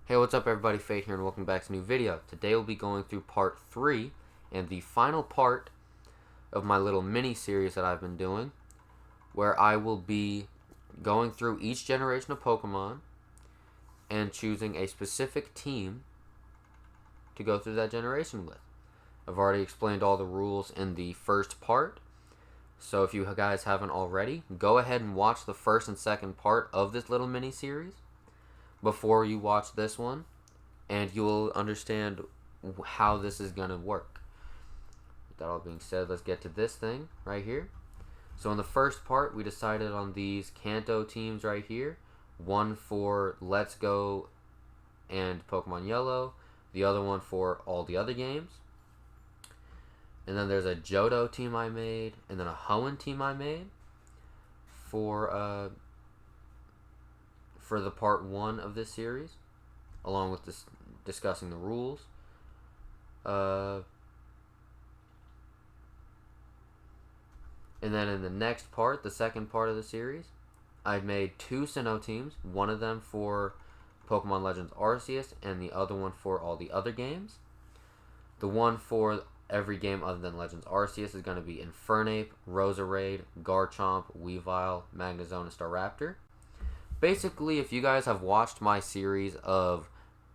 Hey, what's up everybody, Fate here and welcome back to a new video. Today we'll be going through part 3 and the final part of my little mini series that I've been doing, where I will be going through each generation of Pokemon and choosing a specific team to go through that generation with. I've already explained all the rules in the first part, so if you guys haven't already, go ahead and watch the first and second part of this little mini series before you watch this one, and you'll understand how this is going to work. With that all being said, let's get to this thing right here. So in the first part, we decided on these Kanto teams right here. One for Let's Go and Pokemon Yellow, the other one for all the other games. And then there's a Johto team I made, and then a Hoenn team I made for the part 1 of this series, along with this discussing the rules. And then in the next part, the second part of the series, I've made 2 Sinnoh teams, one of them for Pokemon Legends Arceus and the other one for all the other games. The one for every game other than Legends Arceus is going to be Infernape, Roserade, Garchomp, Weavile, Magnezone, and Staraptor. Basically, if you guys have watched my series of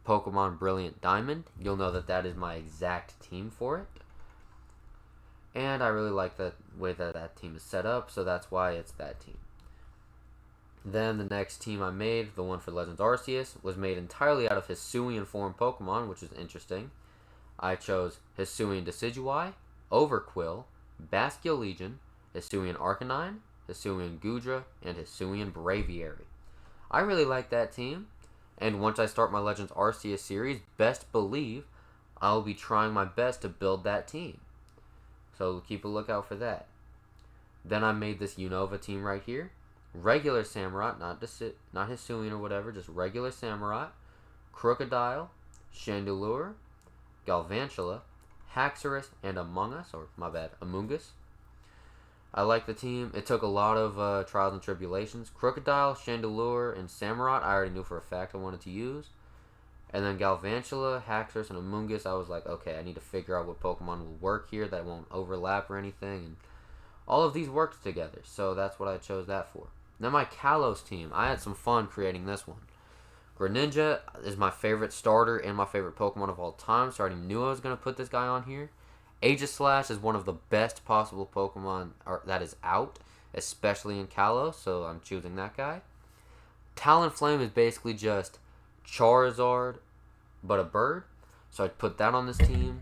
Pokemon Brilliant Diamond, you'll know that that is my exact team for it. And I really like the way that that team is set up, so that's why it's that team. Then the next team I made, the one for Legends Arceus, was made entirely out of Hisuian form Pokemon, which is interesting. I chose Hisuian Decidueye, Overquill, Bascullegion, Legion, Hisuian Arcanine, Hisuian Goodra, and Hisuian Braviary. I really like that team, and once I start my Legends Arceus series, best believe I'll be trying my best to build that team. So keep a lookout for that. Then I made this Unova team right here. Regular Samurott, not Hisuian or whatever, just regular Samurott, Crocodile, Chandelure, Galvantula, Haxorus, and Amoonguss. I like the team. It took a lot of trials and tribulations. Crocodile, Chandelure, and Samurott I already knew for a fact I wanted to use. And then Galvantula, Haxorus, and Amoonguss, I was like, okay, I need to figure out what Pokemon will work here that won't overlap or anything. And all of these worked together, so that's what I chose that for. Then my Kalos team. I had some fun creating this one. Greninja is my favorite starter and my favorite Pokemon of all time, so I already knew I was going to put this guy on here. Aegislash is one of the best possible Pokemon that is out, especially in Kalos, so I'm choosing that guy. Talonflame is basically just Charizard, but a bird, so I'd put that on this team.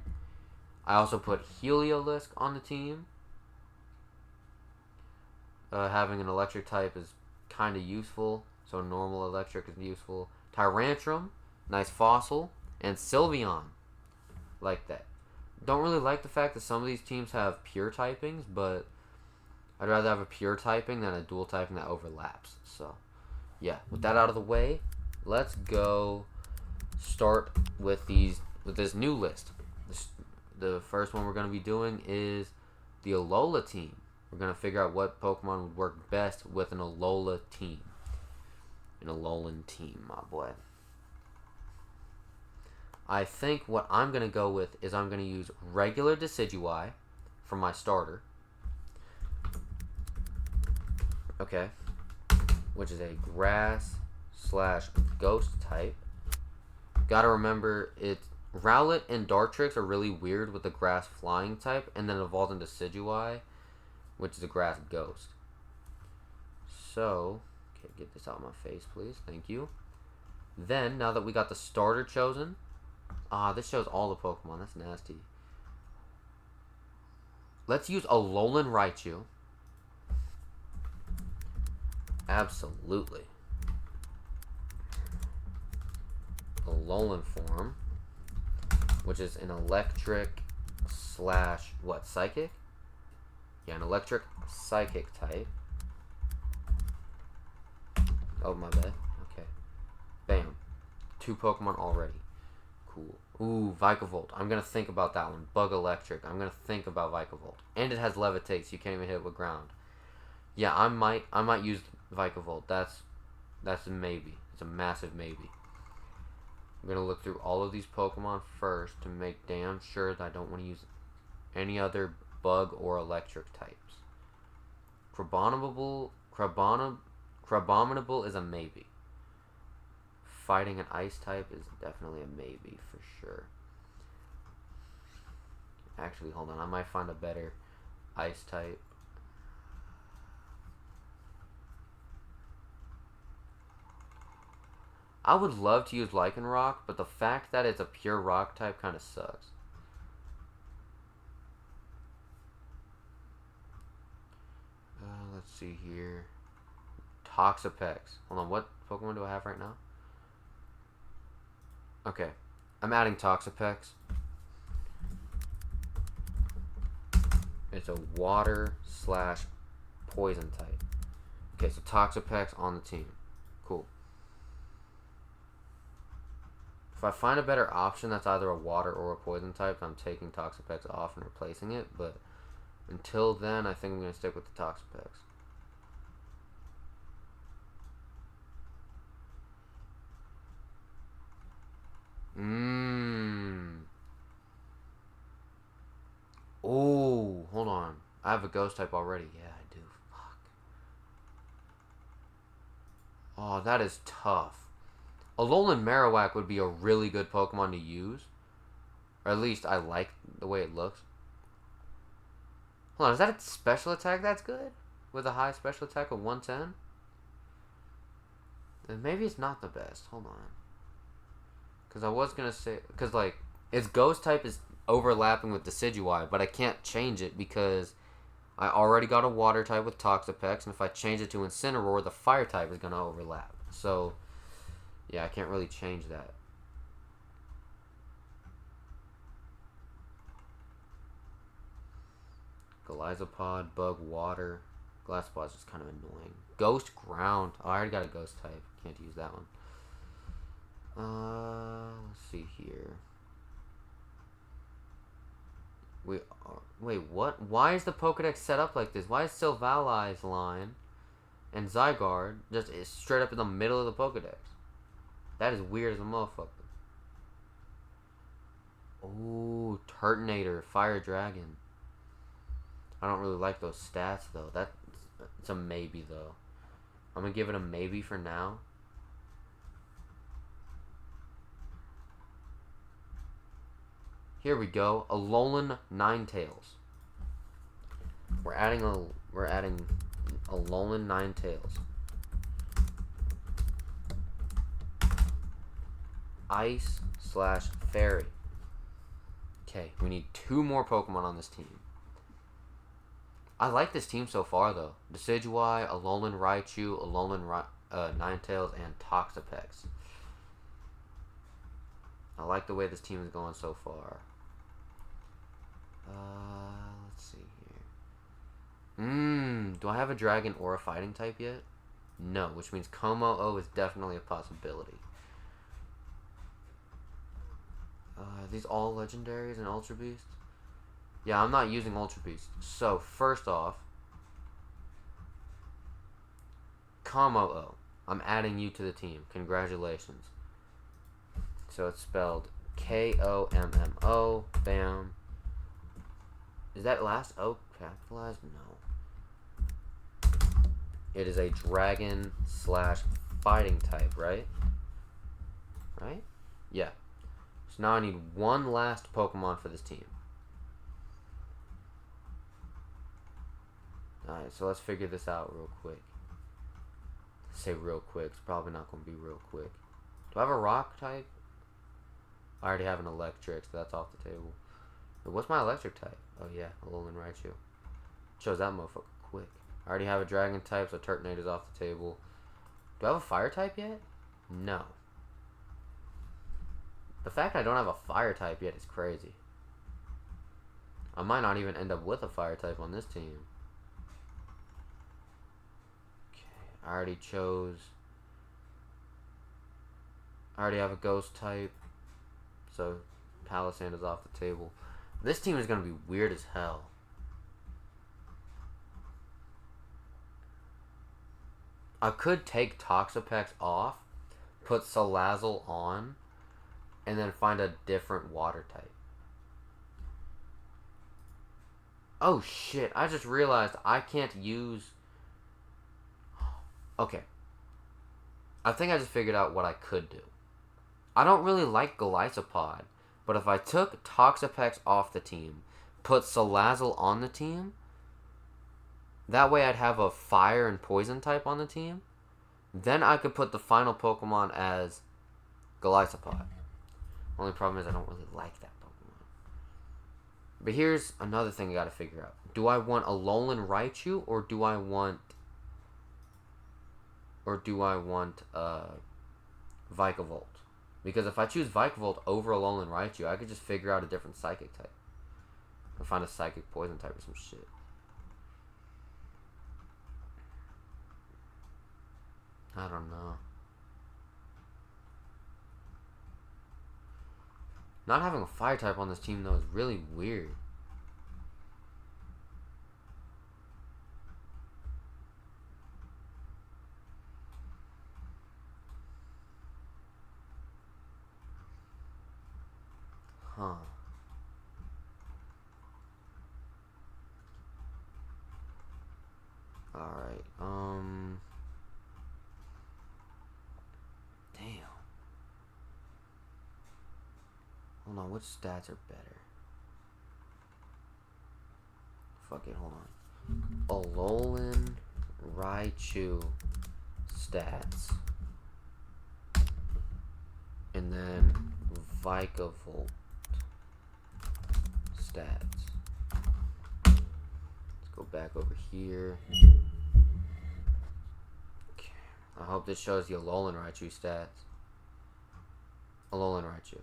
I also put Heliolisk on the team. Having an electric type is kind of useful, so normal electric is useful. Tyrantrum, nice fossil, and Sylveon, like that. Don't really like the fact that some of these teams have pure typings, but I'd rather have a pure typing than a dual typing that overlaps. So, yeah, with that out of the way, let's go start with this new list. The first one we're going to be doing is the Alola team. We're going to figure out what Pokemon would work best with an Alola team. An Alolan team, my boy. I think what I'm going to go with is I'm going to use regular Decidueye for my starter. Okay. Which is a grass/ghost type. Gotta remember, Rowlet and Dartrix are really weird with the grass flying type, and then it evolves into Decidueye, which is a grass ghost. So, okay, get this out of my face, please. Thank you. Then, now that we got the starter chosen, this shows all the Pokemon. That's nasty. Let's use Alolan Raichu. Absolutely. Alolan form, which is an electric psychic? Yeah, an electric psychic type. Oh, my bad. Okay. Bam. 2 Pokemon already. Cool. Ooh, Vikavolt. I'm going to think about that one. Bug Electric. I'm going to think about Vikavolt. And it has Levitate, so you can't even hit it with ground. Yeah, I might use Vikavolt. That's a maybe. It's a massive maybe. I'm going to look through all of these Pokemon first to make damn sure that I don't want to use any other bug or electric types. Crabominable is a maybe. Fighting an ice type is definitely a maybe for sure. Actually, hold on. I might find a better ice type. I would love to use Lycanroc, but the fact that it's a pure rock type kind of sucks. Let's see here. Toxapex. Hold on, what Pokemon do I have right now? Okay, I'm adding Toxapex. It's a water / poison type. Okay, so Toxapex on the team. Cool. If I find a better option that's either a water or a poison type, I'm taking Toxapex off and replacing it, but until then, I think I'm going to stick with the Toxapex. Oh, hold on. I have a ghost type already. Yeah, I do. Fuck. Oh, that is tough. Alolan Marowak would be a really good Pokemon to use. Or at least I like the way it looks. Hold on, is that a special attack that's good? With a high special attack of 110? Then maybe it's not the best. Hold on. Because I was going to say... Because, like, its ghost type is overlapping with Decidueye, but I can't change it because I already got a water type with Toxapex, and if I change it to Incineroar, the fire type is going to overlap. So, yeah, I can't really change that. Galizopod, Bug, Water. Glasspod's just kind of annoying. Ghost, Ground. Oh, I already got a Ghost type. Can't use that one. Let's see here. Wait, what? Why is the Pokedex set up like this? Why is Silvali's line and Zygarde just straight up in the middle of the Pokedex? That is weird as a motherfucker. Oh, Turtonator, Fire Dragon. I don't really like those stats though. It's a maybe though. I'm gonna give it a maybe for now. Here we go. Alolan Ninetales. We're adding Alolan Ninetales. Ice / Fairy. Okay, we need 2 more Pokemon on this team. I like this team so far though. Decidueye, Alolan Raichu, Alolan Ninetales, and Toxapex. I like the way this team is going so far. Let's see here. Do I have a dragon or a fighting type yet? No, which means Como-O is definitely a possibility. Are these all legendaries and Ultra Beasts? Yeah, I'm not using Ultra Beast. So, first off, Como-O. I'm adding you to the team. Congratulations. So it's spelled Kommo. Bam. Is that last O capitalized? No. It is a dragon / fighting type, right? Right? Yeah. So now I need one last Pokemon for this team. Alright, so let's figure this out real quick. Say real quick. It's probably not going to be real quick. Do I have a rock type? I already have an electric, so that's off the table. But what's my electric type? Oh yeah, Alolan Raichu. Chose that motherfucker quick. I already have a dragon type, so Turtonator's off the table. Do I have a fire type yet? No. The fact I don't have a fire type yet is crazy. I might not even end up with a fire type on this team. Okay, I already chose... I already have a ghost type, so Palosander's off the table. This team is going to be weird as hell. I could take Toxapex off, put Salazzle on, and then find a different water type. Oh shit, I just realized I can't use... Okay. I think I just figured out what I could do. I don't really like Golisopod, but if I took Toxapex off the team, put Salazzle on the team, that way I'd have a fire and poison type on the team, then I could put the final Pokemon as Golisopod. Only problem is I don't really like that Pokemon. But here's another thing I gotta figure out. Do I want Alolan Raichu or do I want Vikavolt? Because if I choose Vikavolt over Alolan Raichu, I could just figure out a different Psychic type. Or find a Psychic Poison type or some shit. I don't know. Not having a Fire type on this team, though, is really weird. Huh. Alright, damn. Hold on, which stats are better? Fuck it, hold on. Alolan Raichu stats. And then Vikavolt stats. Let's go back over here. Okay. I hope this shows the Alolan Raichu stats. Alolan Raichu.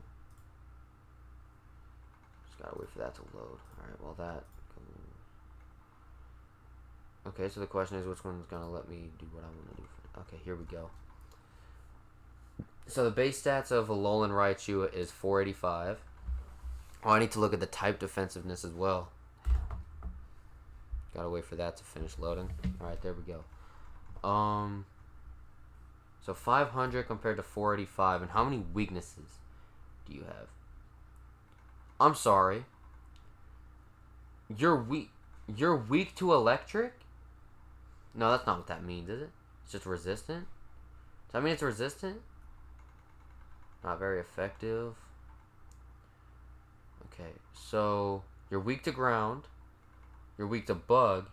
Just gotta wait for that to load. Alright, well that... Okay, so the question is which one's gonna let me do what I want to do. Okay, here we go. So the base stats of Alolan Raichu is 485. Oh, I need to look at the type defensiveness as well. Gotta wait for that to finish loading. Alright, there we go. So 500 compared to 485. And how many weaknesses do you have? I'm sorry. You're weak to electric? No, that's not what that means, is it? It's just resistant? Does that mean it's resistant? Not very effective. Okay, so you're weak to ground, you're weak to bug,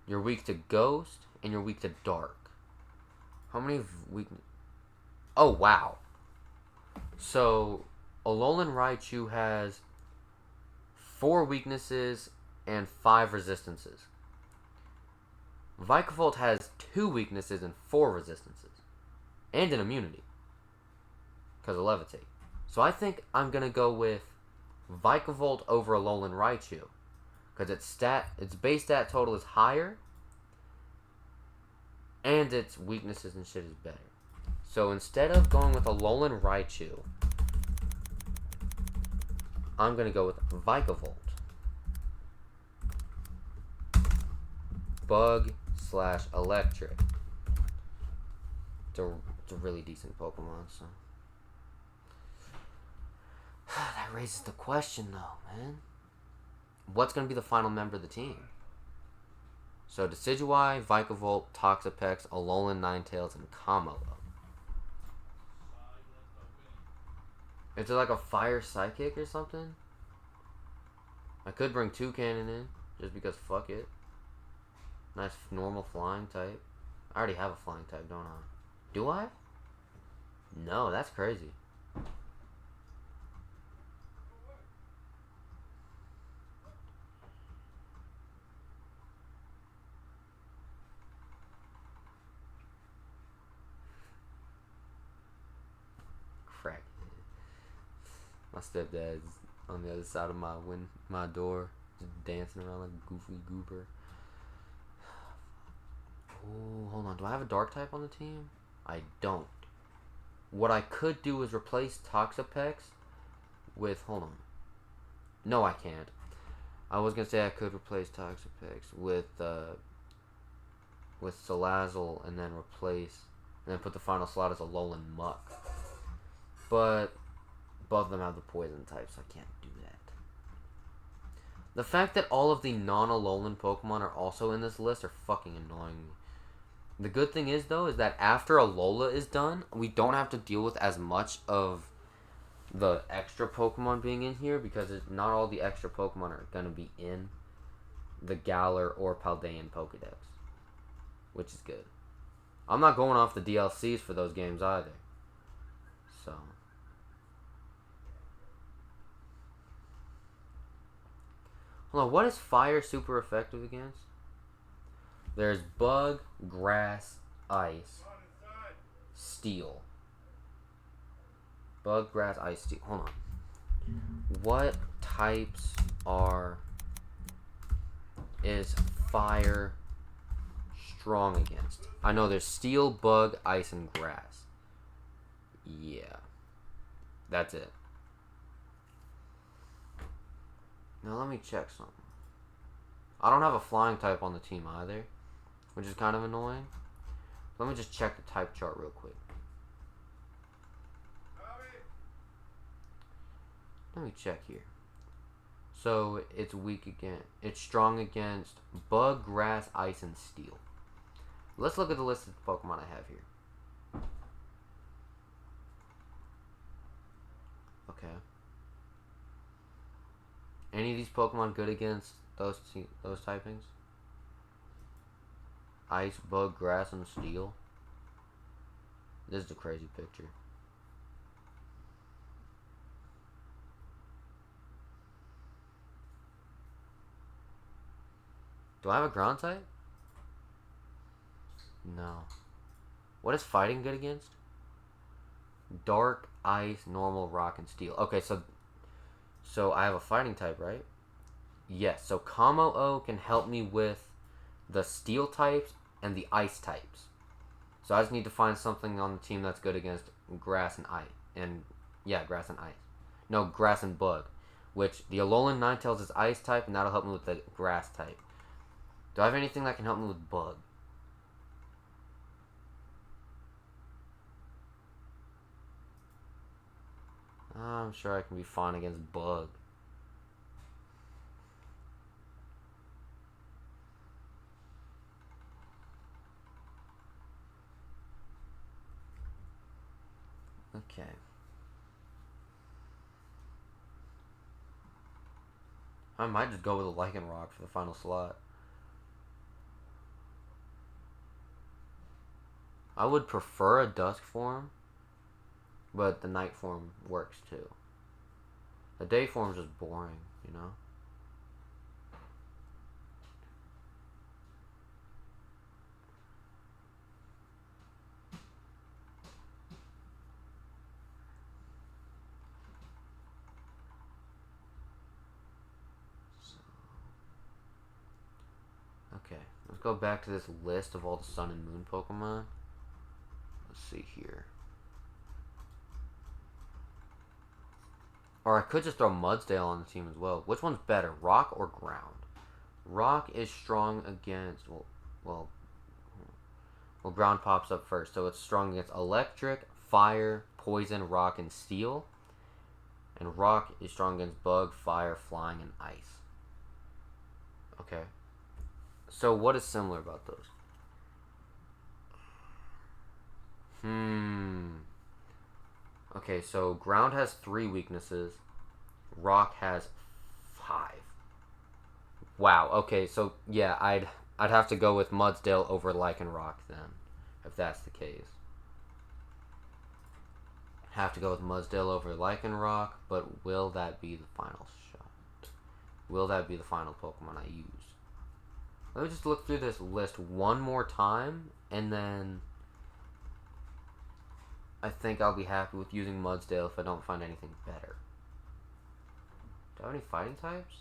you're weak to ghost, and you're weak to dark. How many weakness? Oh, wow. So, Alolan Raichu has 4 weaknesses and 5 resistances. Vikavolt has 2 weaknesses and 4 resistances. And an immunity. Because of Levitate. So I think I'm going to go with Vikavolt over Alolan Raichu. Because its base stat total is higher. And its weaknesses and shit is better. So instead of going with Alolan Raichu, I'm going to go with Vikavolt. Bug / electric. It's a really decent Pokemon, so... That raises the question, though, man. What's going to be the final member of the team? So, Decidueye, Vikavolt, Toxapex, Alolan Ninetales, and Kamala. Is it like a fire psychic or something? I could bring Toucannon in, just because fuck it. Nice normal flying type. I already have a flying type, don't I? Do I? No, that's crazy. Crack. My stepdad's on the other side of my door, just dancing around like a goofy goober. Oh, hold on. Do I have a dark type on the team? I don't. What I could do is replace Toxapex with... Hold on. No, I can't. I was going to say I could replace Toxapex with Salazzle and then replace... And then put the final slot as Alolan Muck. But both of them have the poison type, so I can't do that. The fact that all of the non-Alolan Pokemon are also in this list are fucking annoying me. The good thing is, though, is that after Alola is done, we don't have to deal with as much of the extra Pokemon being in here, because not all the extra Pokemon are going to be in the Galar or Paldean Pokedex, which is good. I'm not going off the DLCs for those games either. So... hold on, what is fire super effective against? There's bug, grass, ice, steel. Bug, grass, ice, steel. Hold on. What types is fire strong against? I know there's steel, bug, ice, and grass. Yeah. That's it. Now let me check something. I don't have a flying type on the team either, which is kind of annoying. Let me just check the type chart real quick. Let me check here. So it's weak again. It's strong against bug, grass, ice, and steel. Let's look at the list of Pokemon I have here. Okay. Any of these Pokemon good against those typings? Ice, bug, grass, and steel. This is a crazy picture. Do I have a ground type? No. What is fighting good against? Dark, ice, normal, rock, and steel. Okay, so I have a fighting type, right? Yes, so Kamo-O can help me with the steel types and the ice types. So I just need to find something on the team that's good against grass and ice. Grass and ice. No, grass and bug. Which, the Alolan Ninetales is ice type, and that'll help me with the grass type. Do I have anything that can help me with bug? I'm sure I can be fine against bug. Okay. I might just go with a Lycanroc for the final slot. I would prefer a dusk form, but the night form works too. The day form is just boring, you know? Okay, let's go back to this list of all the Sun and Moon Pokemon. Let's see here. Or I could just throw Mudsdale on the team as well. Which one's better, rock or ground? Rock is strong against, well, ground pops up first. So it's strong against electric, fire, poison, rock, and steel. And rock is strong against bug, fire, flying, and ice. Okay. So what is similar about those? Okay, so ground has 3 weaknesses. Rock has 5. Wow. Okay, so yeah, I'd have to go with Mudsdale over Lycanroc then, if that's the case. Have to go with Mudsdale over Lycanroc, but will that be the final shot? Will that be the final Pokemon I use? Let me just look through this list one more time, and then I think I'll be happy with using Mudsdale if I don't find anything better. Do I have any fighting types?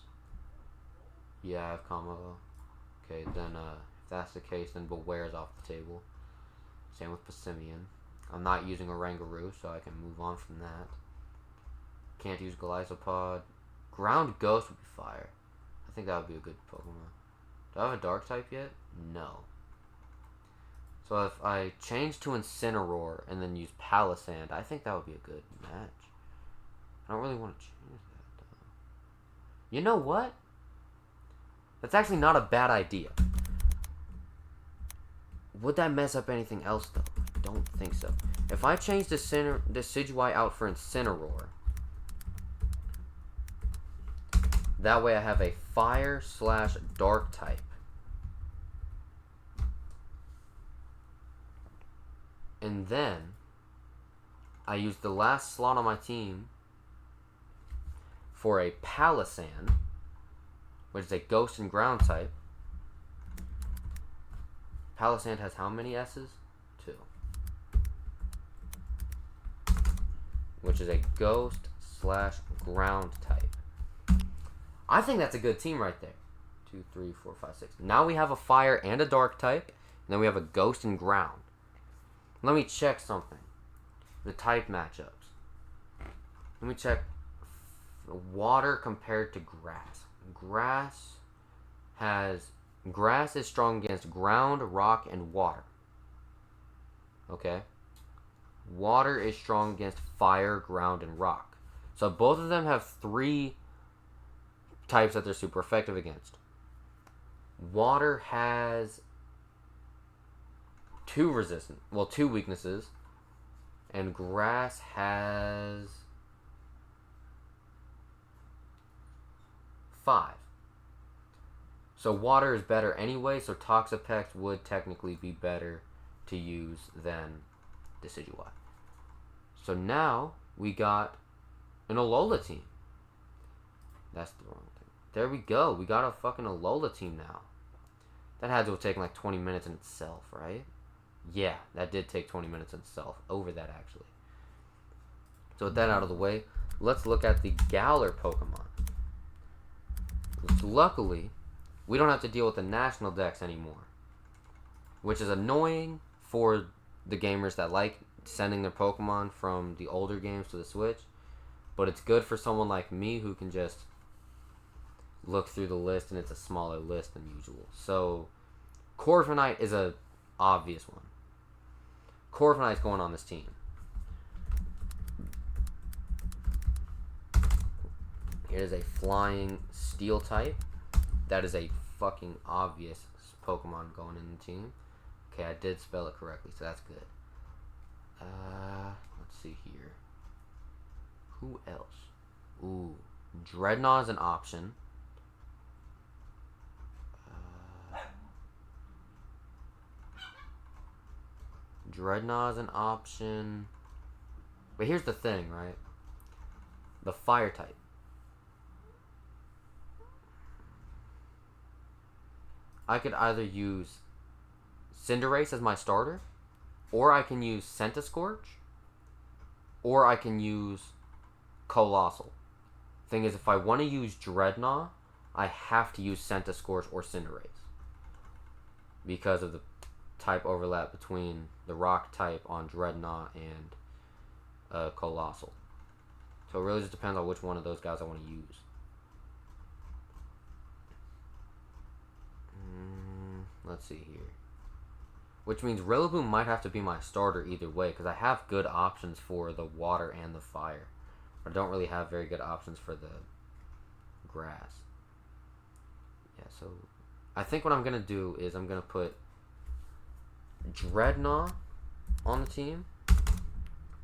Yeah, I have Kamo. Okay, then if that's the case, then Bewere's off the table. Same with Passimian. I'm not using Oranguru, so I can move on from that. Can't use Golisopod. Ground Ghost would be fire. I think that would be a good Pokemon. Do I have a Dark type yet? No. So if I change to Incineroar and then use Palisand, I think that would be a good match. I don't really want to change that, though. You know what? That's actually not a bad idea. Would that mess up anything else, though? I don't think so. If I change the Decidueye out for Incineroar, that way I have a Fire/Dark type. And then I use the last slot on my team for a Palisand, which is a Ghost and Ground type. Palisand has how many S's? 2. Which is a Ghost/Ground type. I think that's a good team right there. 2, 3, 4, 5, 6. Now we have a Fire and a Dark type. And then we have a Ghost and Ground. Let me check something. The type matchups. Let me check water compared to grass. Grass is strong against ground, rock, and water. Okay? Water is strong against fire, ground, and rock. So both of them have 3 types that they're super effective against. Water has 2 weaknesses, and grass has 5. So water is better anyway, so Toxapex would technically be better to use than Decidueye. So now we got an Alola team. That's the wrong thing. There we go. We got a fucking Alola team now. That had to have taken like 20 minutes in itself, right? Yeah, that did take 20 minutes in itself. Over that, actually. So with that out of the way, let's look at the Galar Pokemon. Which luckily, we don't have to deal with the national dex anymore. Which is annoying for the gamers that like sending their Pokemon from the older games to the Switch. But it's good for someone like me who can just look through the list and it's a smaller list than usual. So, Corviknight is a obvious one. Corviknight's going on this team. It is a flying steel type. That is a fucking obvious Pokemon going in the team. Okay, I did spell it correctly, so that's good. Let's see here. Who else? Ooh, Dreadnought is an option. Dreadnought is an option. But here's the thing, right? The fire type. I could either use Cinderace as my starter, or I can use Centiskorch, or I can use Colossal. Thing is, if I want to use Dreadnought, I have to use Centiskorch or Cinderace because of the type overlap between the rock type on Dreadnought and Colossal. So it really just depends on which one of those guys I want to use. Let's see here. Which means Rillaboom might have to be my starter either way, because I have good options for the water and the fire. But I don't really have very good options for the grass. Yeah, so I think what I'm going to do is I'm going to put Dreadnought on the team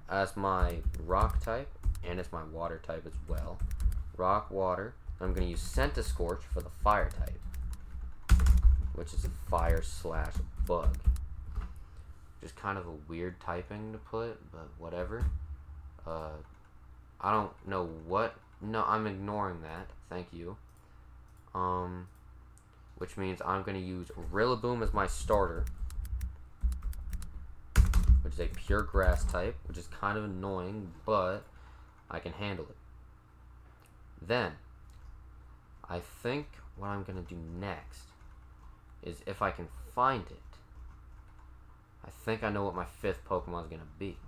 as my rock type, and it's my water type as well. Rock, water. I'm going to use Centiskorch for the fire type, which is a fire/bug. Which is kind of a weird typing to put, but whatever. I don't know what. No, I'm ignoring that. Thank you. Which means I'm going to use Rillaboom as my starter, which is a pure grass type, which is kind of annoying, but I can handle it. Then, I think what I'm going to do next is, if I can find it, I think I know what my 5th Pokemon is going to be.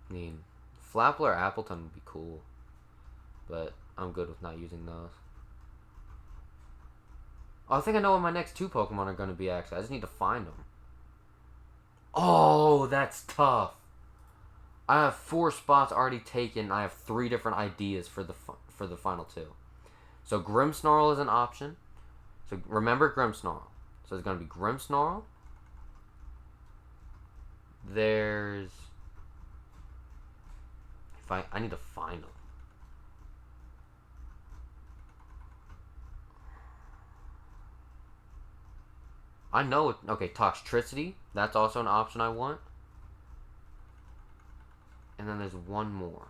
I mean, Flapple or Appleton would be cool, but I'm good with not using those. Oh, I think I know what my next two Pokemon are going to be, actually. I just need to find them. Oh, that's tough. I have 4 spots already taken. I have 3 different ideas for the final 2. So Grimmsnarl is an option. So remember Grimmsnarl. So it's going to be Grimmsnarl. There's... I need to find them. I know it. Okay, Toxtricity. That's also an option I want. And then there's one more.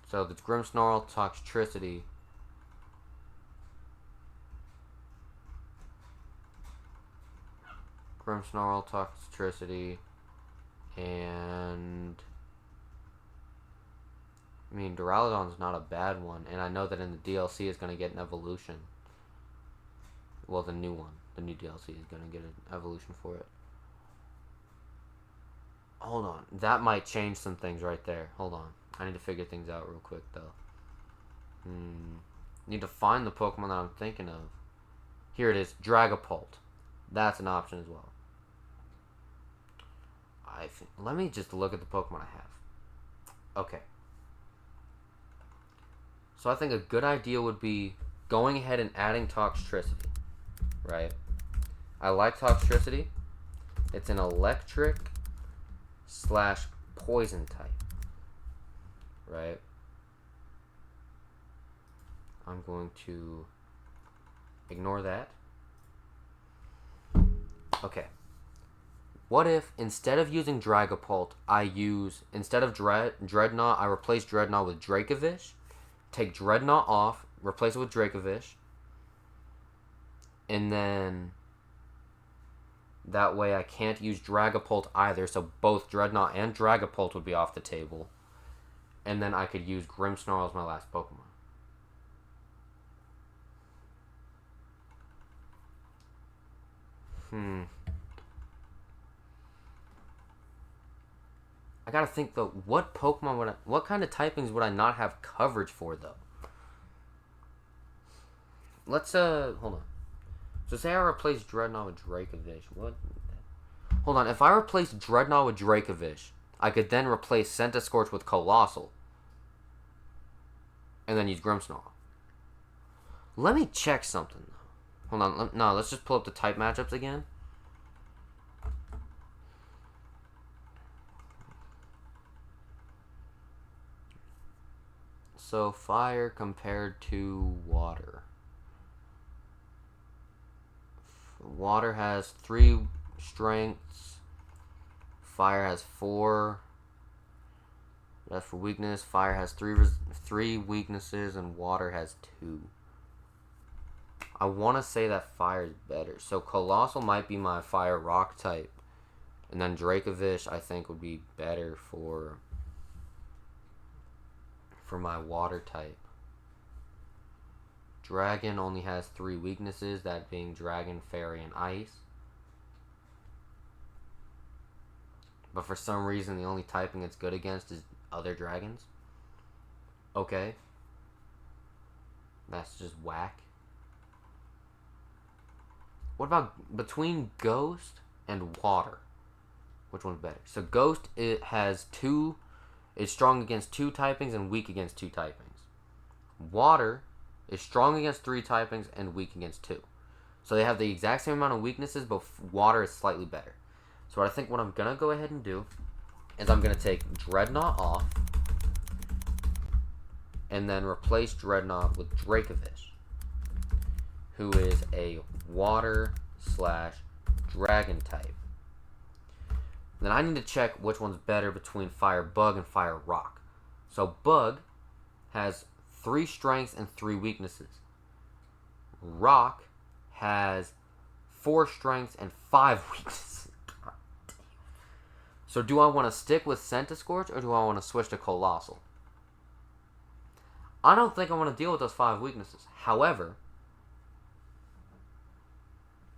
So there's Grimmsnarl, Toxtricity. Grimmsnarl, Toxtricity, and... I mean, Duraludon's not a bad one, and I know that in the DLC it's going to get an evolution. Well, the new one. The new DLC is going to get an evolution for it. Hold on. That might change some things right there. Hold on. I need to figure things out real quick, though. Need to find the Pokemon that I'm thinking of. Here it is. Dragapult. That's an option as well. Let me just look at the Pokemon I have. Okay. So I think a good idea would be going ahead and adding Toxtricity. Right? I like Toxtricity. It's an electric / poison type. Right? I'm going to ignore that. Okay. What if, instead of using Dragapult, instead of Dreadnought, I replace Dreadnought with Dracovish, take Dreadnought off, replace it with Dracovish, and then that way I can't use Dragapult either, so both Dreadnought and Dragapult would be off the table, and then I could use Grimmsnarl as my last Pokemon. I gotta think though, what kind of typings would I not have coverage for though? Let's hold on. So say I replace Dreadnought with Dracovish. Hold on, if I replace Dreadnought with Dracovish, I could then replace Centiskorch with Colossal. And then use Grimmsnarl. Let me check something. Hold on, no, let's just pull up the type matchups again. So, fire compared to water. Water has 3 strengths. Fire has 4. That's for weakness. Fire has 3 weaknesses, and water has 2. I want to say that fire is better. So, Colossal might be my fire rock type. And then Dracovish, I think, would be better for my water type. Dragon only has 3 weaknesses, that being Dragon, Fairy, and Ice. But for some reason, the only typing it's good against is other dragons. Okay. That's just whack. What about between Ghost and Water? Which one's better? So Ghost, it has 2... It's strong against 2 typings and weak against 2 typings. Water is strong against 3 typings and weak against 2. So they have the exact same amount of weaknesses, but water is slightly better. So I think what I'm going to go ahead and do is I'm going to take Dreadnought off and then replace Dreadnought with Dracovish, who is a water / dragon type. Then I need to check which one's better between Fire Bug and Fire Rock. So Bug has 3 strengths and 3 weaknesses. Rock has 4 strengths and 5 weaknesses. God damn. So do I want to stick with Centiskorch or do I want to switch to Colossal? I don't think I want to deal with those 5 weaknesses. However,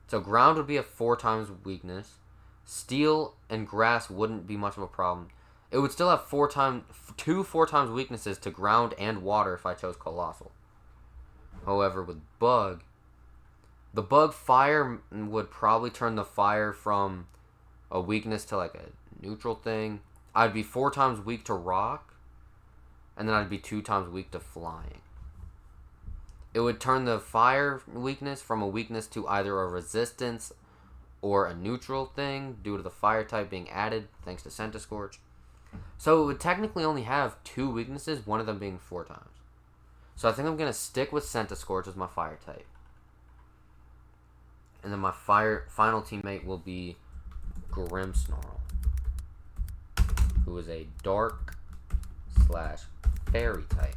so Ground would be a 4 times weakness. Steel and Grass wouldn't be much of a problem. It would still have 2 4 times weaknesses to Ground and Water if I chose Colossal. However, with Bug, the Bug Fire would probably turn the Fire from a weakness to like a neutral thing. I'd be 4 times weak to Rock, and then I'd be 2 times weak to Flying. It would turn the Fire weakness from a weakness to either a resistance or a neutral thing due to the Fire type being added thanks to Centiskorch. So it would technically only have 2 weaknesses, one of them being 4 times. So I think I'm going to stick with Centiskorch as my Fire type. And then my final teammate will be Grimmsnarl, who is a Dark/Fairy type.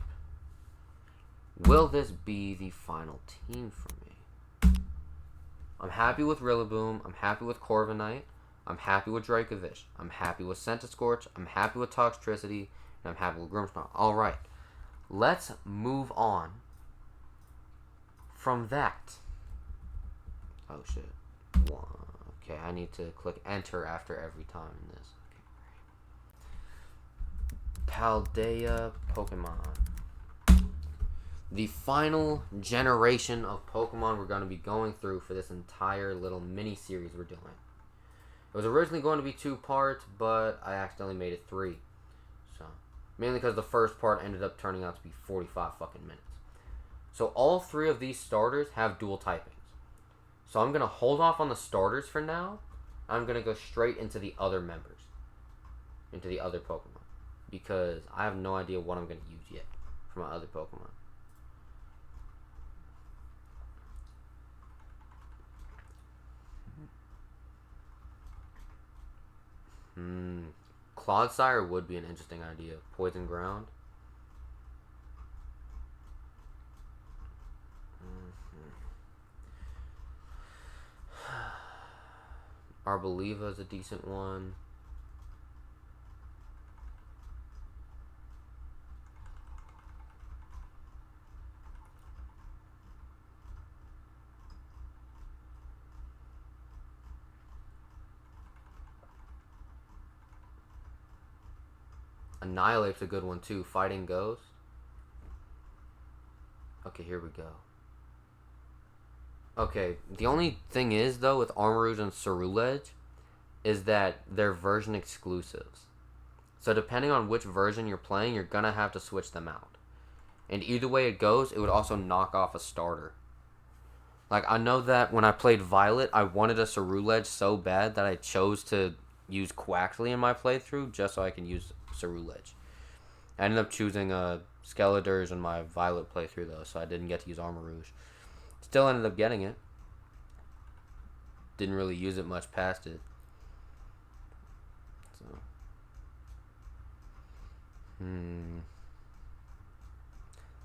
Will this be the final team for me? I'm happy with Rillaboom. I'm happy with Corviknight. I'm happy with Dracovish. I'm happy with Centiskorch. I'm happy with Toxtricity. And I'm happy with Grimmsnarl. Alright. Let's move on from that. Oh, shit. Okay, I need to click enter after every time in this. Okay, Paldea Pokemon. The final generation of Pokemon we're going to be going through for this entire little mini-series we're doing. It was originally going to be 2 parts, but I accidentally made it 3. So, mainly because the first part ended up turning out to be 45 fucking minutes. So all 3 of these starters have dual typings. So I'm going to hold off on the starters for now. I'm going to go straight into the other members. Into the other Pokemon. Because I have no idea what I'm going to use yet for my other Pokemon. Clodsire would be an interesting idea. Poison Ground. Arboliva is a decent one. Annihilate's a good one too. Fighting Ghost. Okay, here we go. Okay, the only thing is, though, with Armarouge and Ceruledge, is that they're version exclusives. So depending on which version you're playing, you're going to have to switch them out. And either way it goes, it would also knock off a starter. Like, I know that when I played Violet, I wanted a Ceruledge so bad that I chose to use Quaxly in my playthrough just so I can use Ceruledge. I ended up choosing Skeledirge in my Violet playthrough, though, so I didn't get to use Armarouge. Still ended up getting it. Didn't really use it much past it. So.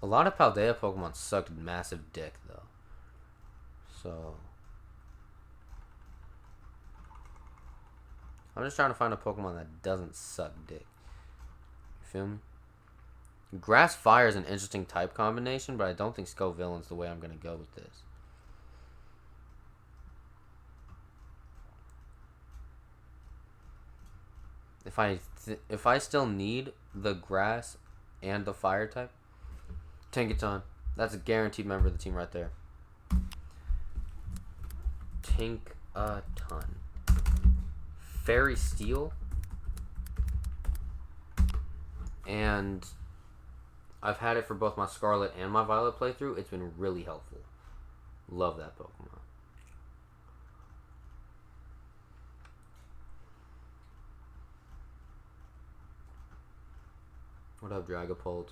A lot of Paldea Pokemon sucked massive dick, though. So. I'm just trying to find a Pokemon that doesn't suck dick. You feel me? Grass Fire is an interesting type combination, but I don't think Scovillain's the way I'm going to go with this. If I still need the Grass and the Fire type, Tinkaton. That's a guaranteed member of the team right there. Tinkaton. Fairy Steel. And I've had it for both my Scarlet and my Violet playthrough. It's been really helpful. Love that Pokemon. What up, Dragapult?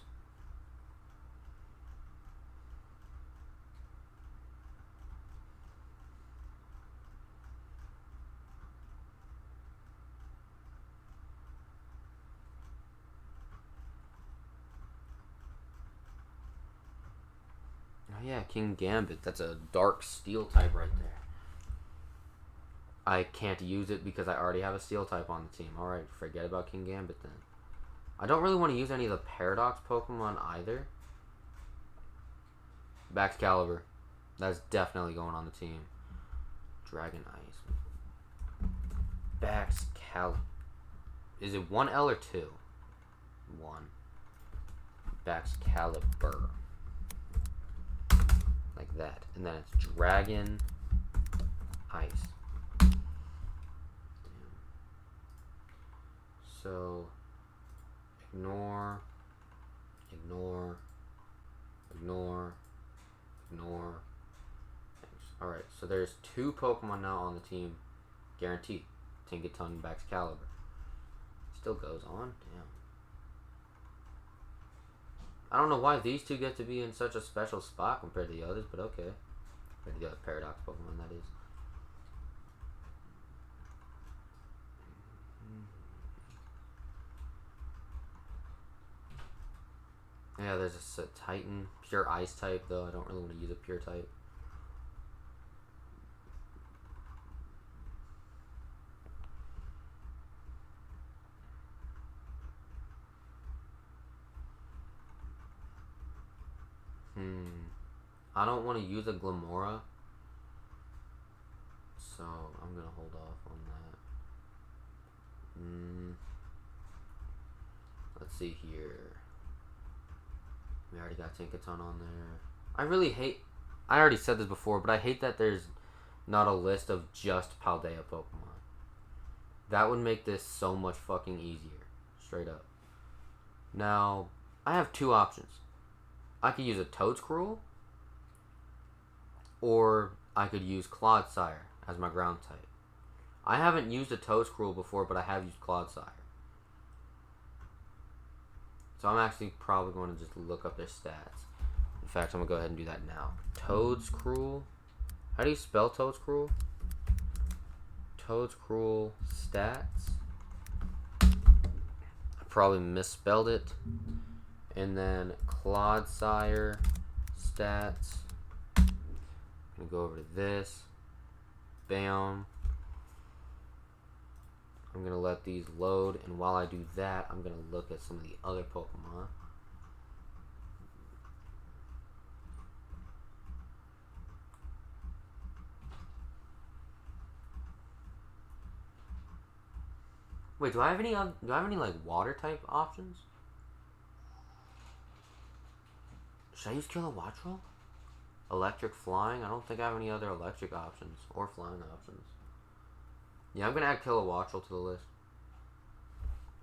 Oh yeah, King Gambit. That's a dark steel type right there. I can't use it because I already have a steel type on the team. Alright, forget about King Gambit then. I don't really want to use any of the Paradox Pokemon either. Baxcalibur. That's definitely going on the team. Dragon Ice. Baxcalibur. Is it 1 L or 2? 1. Baxcalibur. like that. And then it's Dragon, Ice. So, ignore. Alright, so there's 2 Pokemon now on the team. Guaranteed. Tinkaton, Baxcalibur. Still goes on. Damn. I don't know why these 2 get to be in such a special spot compared to the others, but okay. Compared to the other Paradox Pokemon, that is. Yeah, there's a Titan. Pure Ice type, though. I don't really want to use a Pure type. I don't want to use a Glamora. So, I'm going to hold off on that. Let's see here. We already got Tinkaton on there. I really hate... I already said this before, but I hate that there's not a list of just Paldea Pokemon. That would make this so much fucking easier. Straight up. Now, I have 2 options. I could use a Toedscruel, or I could use Clodsire as my ground type. I haven't used a Toedscruel before, but I have used Clodsire. So I'm actually probably going to just look up their stats. In fact, I'm going to go ahead and do that now. Toedscruel. How do you spell Toedscruel? Toedscruel stats. I probably misspelled it. And then Clodsire stats. I'm going to go over to this. Bam. I'm going to let these load, and while I do that, I'm going to look at some of the other Pokemon. Wait, do I have any like water type options? Should I use Kilowattrel? Electric Flying? I don't think I have any other electric options or flying options. Yeah, I'm going to add Kilowattrel to the list.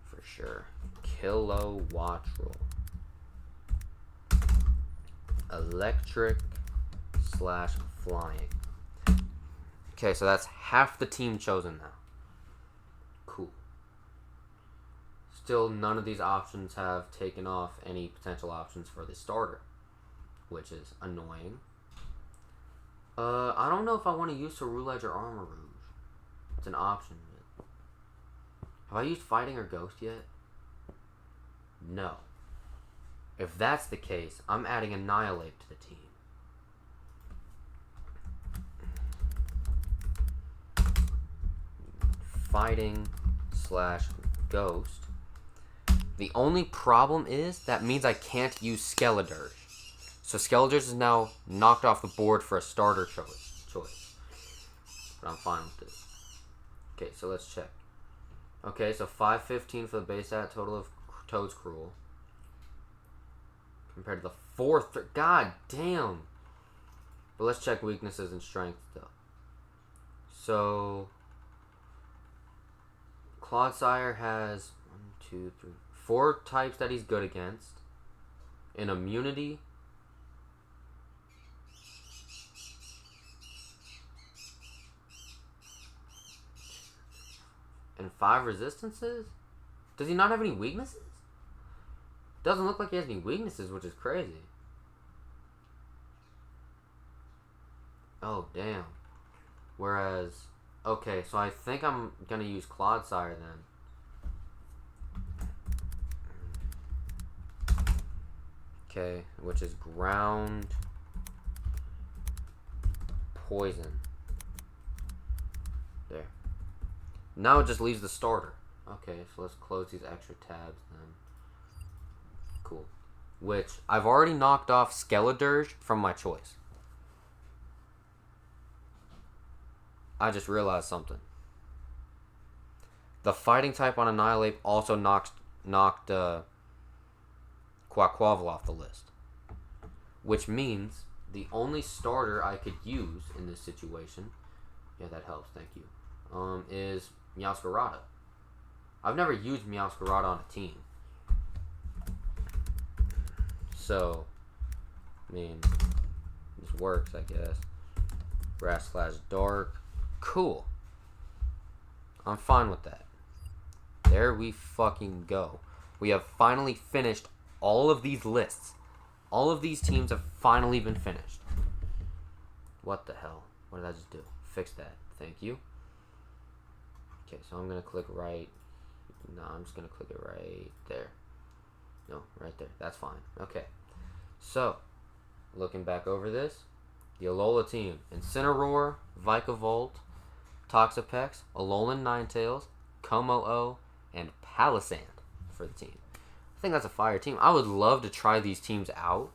For sure. Kilowattrel. Electric / flying. Okay, so that's half the team chosen now. Cool. Still, none of these options have taken off any potential options for the starter, which is annoying. I don't know if I want to use Cerulege or Armor Rouge. It's an option. Have I used Fighting or Ghost yet? No. If that's the case, I'm adding Annihilate to the team. Fighting / Ghost. The only problem is that means I can't use Skeledirge. So Skeledirge is now knocked off the board for a starter choice. But I'm fine with this. Okay, so let's check. Okay, so 515 for the base stat total of Toedscruel. Compared to the 4th. God damn. But let's check weaknesses and strength though. So Clodsire has 4 types that he's good against. In immunity. And 5 resistances? Does he not have any weaknesses? Doesn't look like he has any weaknesses, which is crazy. Oh, damn. Whereas, okay, so I think I'm going to use Clodsire then. Okay, which is ground, poison. There. Now it just leaves the starter. Okay, so let's close these extra tabs then. Cool. Which, I've already knocked off Skeledirge from my choice. I just realized something. The fighting type on Annihilate also knocked Quaquaval off the list. Which means the only starter I could use in this situation, yeah, that helps, thank you, is Meowscarada. I've never used Meowscarada on a team. So, I mean, this works, I guess. Grass/Dark. Cool. I'm fine with that. There we fucking go. We have finally finished all of these lists. All of these teams have finally been finished. What the hell? What did I just do? Fix that. Thank you. Okay, so I'm going to click right. No, I'm just going to click it right there. No, right there. That's fine. Okay. So, looking back over this, the Alola team: Incineroar, Vikavolt, Toxapex, Alolan Ninetales, Como-O, and Palisand for the team. I think that's a fire team. I would love to try these teams out.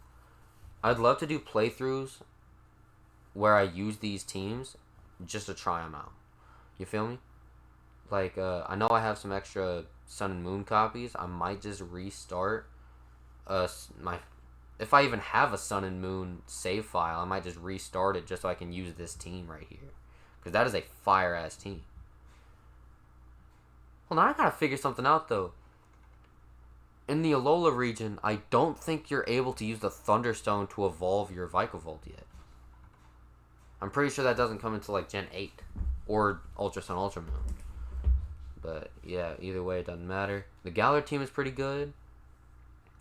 I'd love to do playthroughs where I use these teams just to try them out. You feel me? Like, I know I have some extra Sun and Moon copies. I might just restart if I even have a Sun and Moon save file, I might just restart it just so I can use this team right here. Because that is a fire-ass team. Well, now I gotta figure something out, though. In the Alola region, I don't think you're able to use the Thunderstone to evolve your Vikavolt yet. I'm pretty sure that doesn't come until, like, Gen 8. Or Ultra Sun, Ultra Moon. But, yeah, either way, it doesn't matter. The Galar team is pretty good.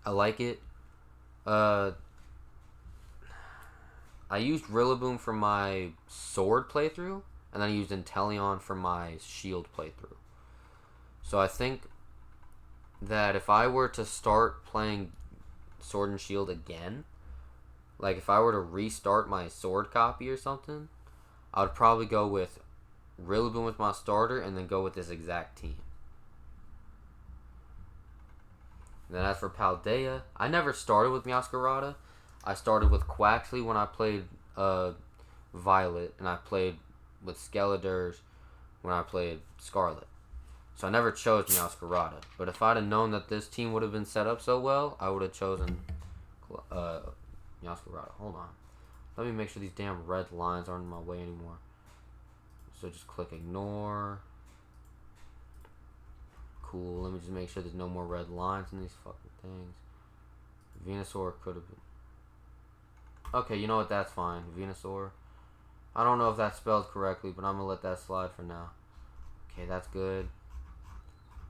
I like it. I used Rillaboom for my Sword playthrough, and then I used Inteleon for my Shield playthrough. So I think that if I were to start playing Sword and Shield again, like if I were to restart my Sword copy or something, I would probably go with Rillaboom with my starter and then go with this exact team. And then as for Paldea, I never started with Meowscarada. I started with Quaxley when I played Violet, and I played with Skeledurs when I played Scarlet. So I never chose Meowscarada. But if I'd have known that this team would have been set up so well, I would have chosen Meowscarada. Hold on. Let me make sure these damn red lines aren't in my way anymore. So just click ignore. Cool. Let me just make sure there's no more red lines in these fucking things. Venusaur could have been. Okay, you know what? That's fine. Venusaur. I don't know if that's spelled correctly, but I'm going to let that slide for now. Okay, that's good.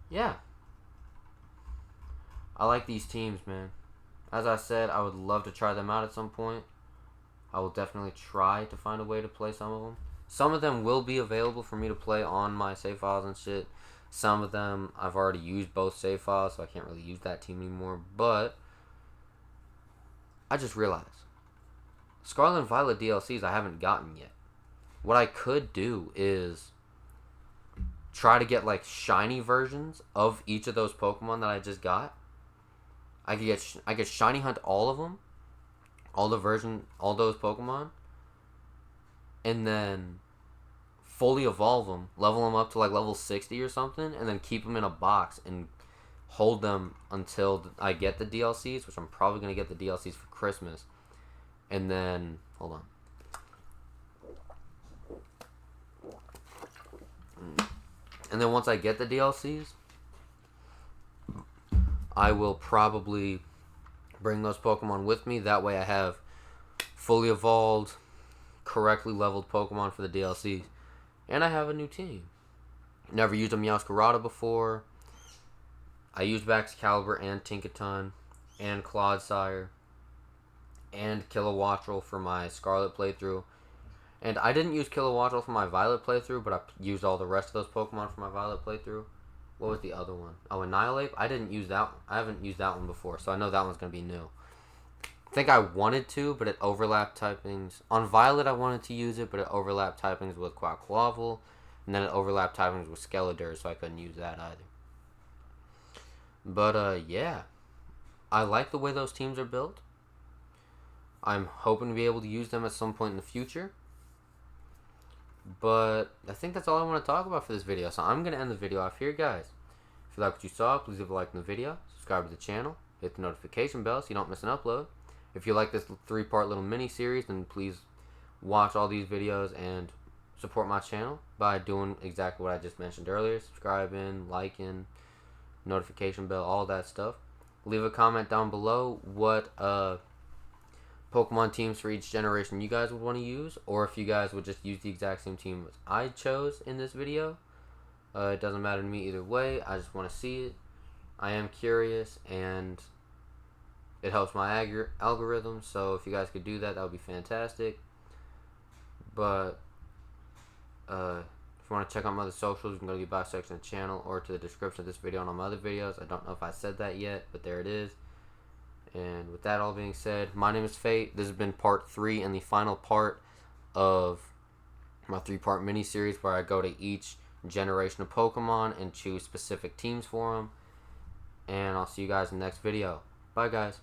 Yeah. I like these teams, man. As I said, I would love to try them out at some point. I will definitely try to find a way to play some of them. Some of them will be available for me to play on my save files and shit. Some of them, I've already used both save files, so I can't really use that team anymore. But I just realized Scarlet and Violet DLCs I haven't gotten yet. What I could do is try to get like shiny versions of each of those Pokemon that I just got. I could shiny hunt all of them, all those Pokemon, and then fully evolve them, level them up to like level 60 or something, and then keep them in a box and hold them until I get the DLCs, which I'm probably going to get the DLCs for Christmas. And then, hold on. And then once I get the DLCs, I will probably bring those Pokemon with me. That way I have fully evolved, correctly leveled Pokemon for the DLCs. And I have a new team. Never used a Meowscarada before. I used Baxcalibur and Tinkaton and Clodsire and Kilowattrel for my Scarlet playthrough. And I didn't use Kilowattrel for my Violet playthrough, but I used all the rest of those Pokemon for my Violet playthrough. What was the other one? Oh, Annihilate? I didn't use that one. I haven't used that one before, so I know that one's going to be new. I think I wanted to, but it overlapped typings. On Violet, I wanted to use it, but it overlapped typings with Quaquaval, and then it overlapped typings with Skeledur, so I couldn't use that either. But, yeah. I like the way those teams are built. I'm hoping to be able to use them at some point in the future. But I think that's all I want to talk about for this video, so I'm going to end the video off here, guys. If you like what you saw, please leave a like in the video, subscribe to the channel, hit the notification bell so you don't miss an upload. If you like this 3-part little mini series, then please watch all these videos and support my channel by doing exactly what I just mentioned earlier: subscribing, liking, notification bell, all that stuff. Leave a comment down below what Pokemon teams for each generation you guys would want to use, or if you guys would just use the exact same team as I chose in this video. It doesn't matter to me either way. I just want to see it. I am curious, and it helps my algorithm, so if you guys could do that, that would be fantastic. But if you want to check out my other socials, you can go to the about section of the channel or to the description of this video and all my other videos. I don't know if I said that yet, but there it is. And with that all being said, my name is Fate. This has been part 3 and the final part of my 3-part mini-series where I go to each generation of Pokemon and choose specific teams for them. And I'll see you guys in the next video. Bye, guys.